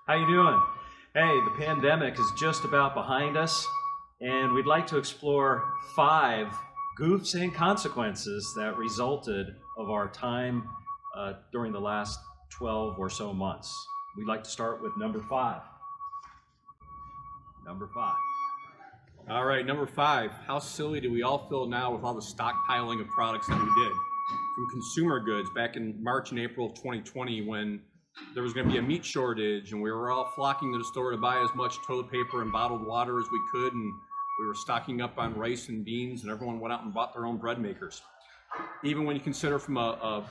How you doing? Hey, the pandemic is just about behind us, and we'd like to explore 5 goofs and consequences that resulted of our time during the last 12 or so months. We'd like to start with number 5. Number 5. All right, number 5. How silly do we all feel now with all the stockpiling of products that we did? From consumer goods back in March and April of 2020, when there was going to be a meat shortage and we were all flocking to the store to buy as much toilet paper and bottled water as we could, and we were stocking up on rice and beans, and everyone went out and bought their own bread makers. Even when you consider from a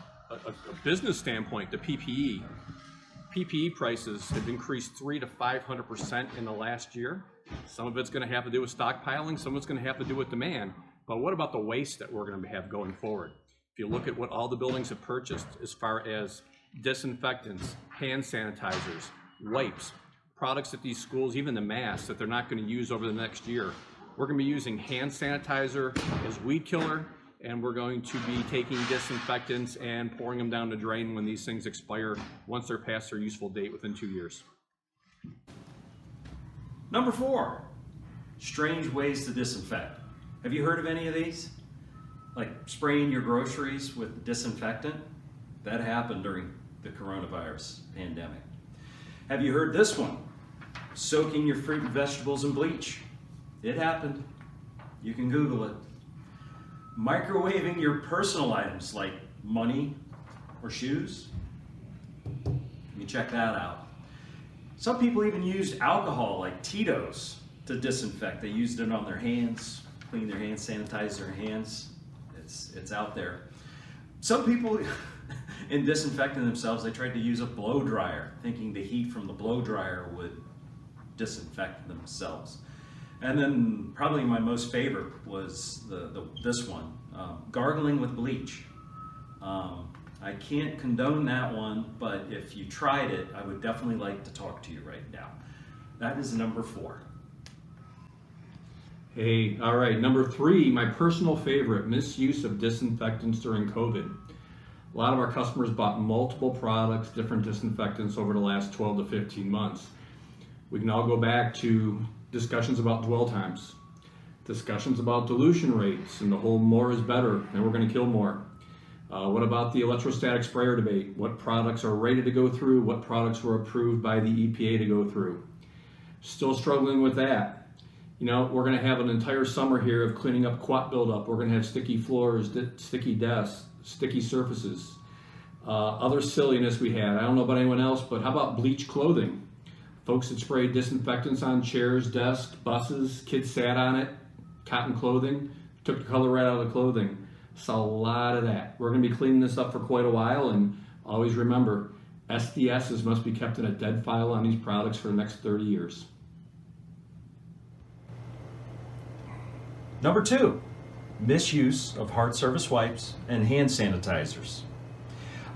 business standpoint, the PPE prices have increased 300% to 500% in the last year. Some of it's going to have to do with stockpiling, some of it's going to have to do with demand. But what about the waste that we're going to have going forward? If you look at what all the buildings have purchased as far as disinfectants, hand sanitizers, wipes, products at these schools, even the masks that they're not going to use over the next year. We're going to be using hand sanitizer as weed killer, and we're going to be taking disinfectants and pouring them down the drain when these things expire once they're past their useful date within 2 years. Number 4, strange ways to disinfect. Have you heard of any of these? Like spraying your groceries with disinfectant? That happened during the coronavirus pandemic. Have you heard this one? Soaking your fruit and vegetables in bleach. It happened. You can Google it. Microwaving your personal items like money or shoes. You check that out. Some people even used alcohol like Tito's to disinfect. They used it on their hands, clean their hands, sanitize their hands. It's out there. Some people, in disinfecting themselves, they tried to use a blow dryer, thinking the heat from the blow dryer would disinfect themselves. And then probably my most favorite was this one, gargling with bleach. I can't condone that one, but if you tried it, I would definitely like to talk to you right now. That is number 4. Hey, all right, number 3, my personal favorite, misuse of disinfectants during COVID. A lot of our customers bought multiple products, different disinfectants over the last 12 to 15 months. We can all go back to discussions about dwell times, discussions about dilution rates, and the whole more is better, and we're going to kill more. What about the electrostatic sprayer debate? What products are ready to go through? What products were approved by the EPA to go through? Still struggling with that. You know, we're going to have an entire summer here of cleaning up quat buildup. We're going to have sticky floors, sticky desks, sticky surfaces. Other silliness we had. I don't know about anyone else, but how about bleach clothing? Folks that sprayed disinfectants on chairs, desks, buses, kids sat on it, cotton clothing, took the color right out of the clothing. Saw a lot of that. We're going to be cleaning this up for quite a while, and always remember, SDSs must be kept in a dead file on these products for the next 30 years. Number 2, misuse of hard surface wipes and hand sanitizers.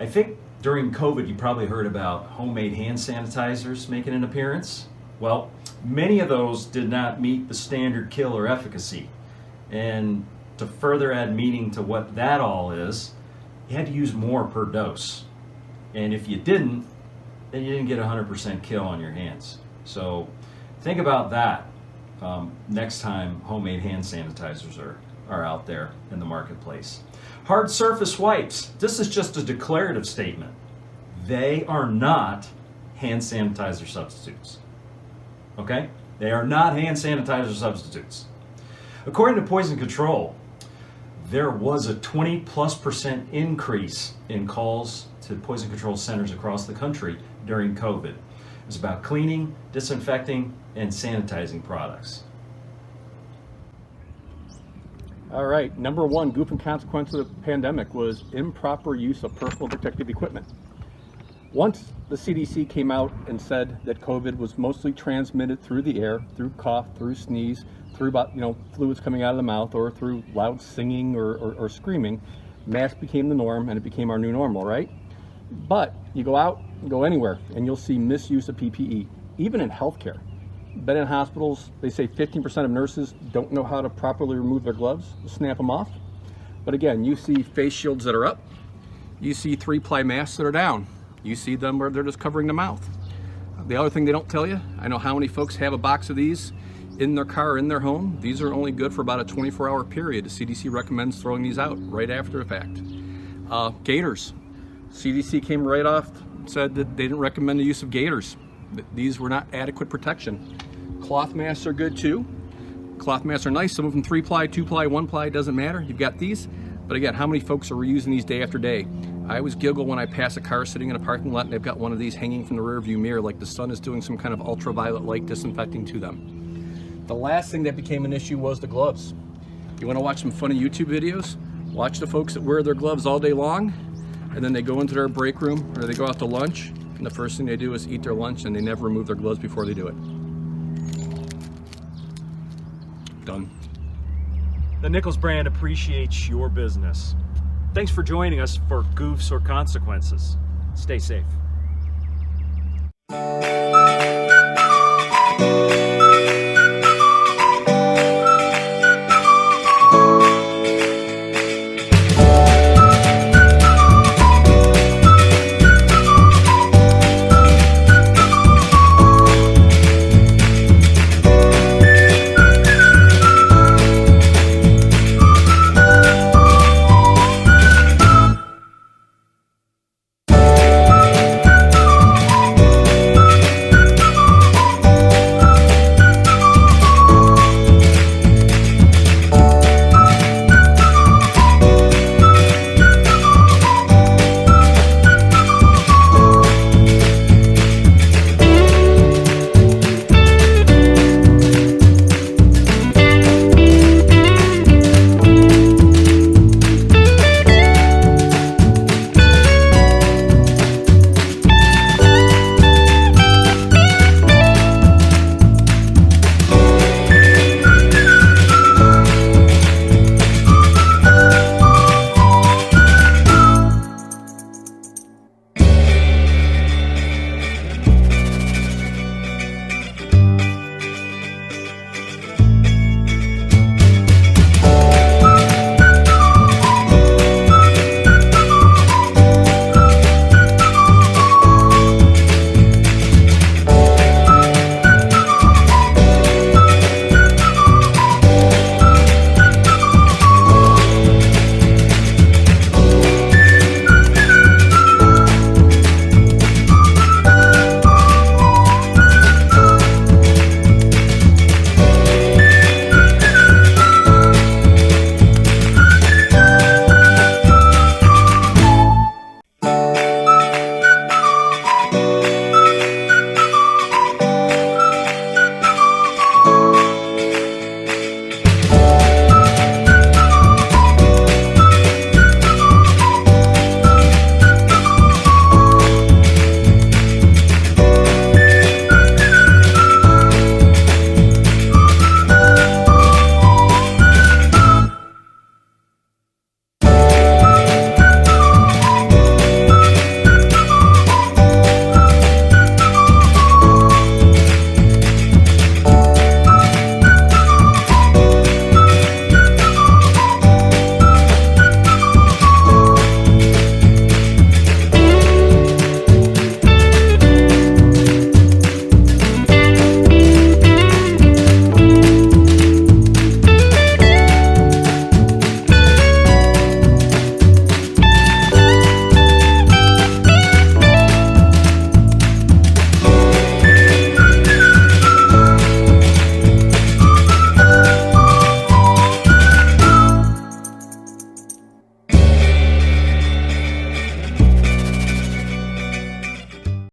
I think during COVID you probably heard about homemade hand sanitizers making an appearance. Well, many of those did not meet the standard kill or efficacy. And to further add meaning to what that all is, you had to use more per dose. And if you didn't, then you didn't get 100% kill on your hands. So think about that next time homemade hand sanitizers are out there in the marketplace. Hard surface wipes. This is just a declarative statement. They are not hand sanitizer substitutes. Okay? They are not hand sanitizer substitutes. According to Poison Control, there was a 20+% increase in calls to poison control centers across the country during COVID. It was about cleaning, disinfecting, and sanitizing products. All right, number 1 goof and consequence of the pandemic was improper use of personal protective equipment. Once the CDC came out and said that COVID was mostly transmitted through the air, through cough, through sneeze, through fluids coming out of the mouth, or through loud singing or screaming, masks became the norm, and it became our new normal, right? But you go out, go anywhere, and you'll see misuse of PPE, even in healthcare. Been in hospitals, they say 15% of nurses don't know how to properly remove their gloves, snap them off. But again, you see face shields that are up, you see 3-ply masks that are down. You see them where they're just covering the mouth. the other thing they don't tell you, I know how many folks have a box of these in their car, in their home. These are only good for about a 24-hour period. The CDC recommends throwing these out right after the fact. Gaiters. CDC came right off, said that they didn't recommend the use of gaiters. These were not adequate protection. Cloth masks are good too. Cloth masks are nice. Some of them 3-ply, 2-ply, 1-ply, doesn't matter. You've got these. But again, how many folks are reusing these day after day? I always giggle when I pass a car sitting in a parking lot and they've got one of these hanging from the rear view mirror like the sun is doing some kind of ultraviolet light disinfecting to them. The last thing that became an issue was the gloves. You want to watch some funny YouTube videos? Watch the folks that wear their gloves all day long and then they go into their break room or they go out to lunch and the first thing they do is eat their lunch and they never remove their gloves before they do it. Done. The Nichols brand appreciates your business. Thanks for joining us for Goofs or Consequences. Stay safe.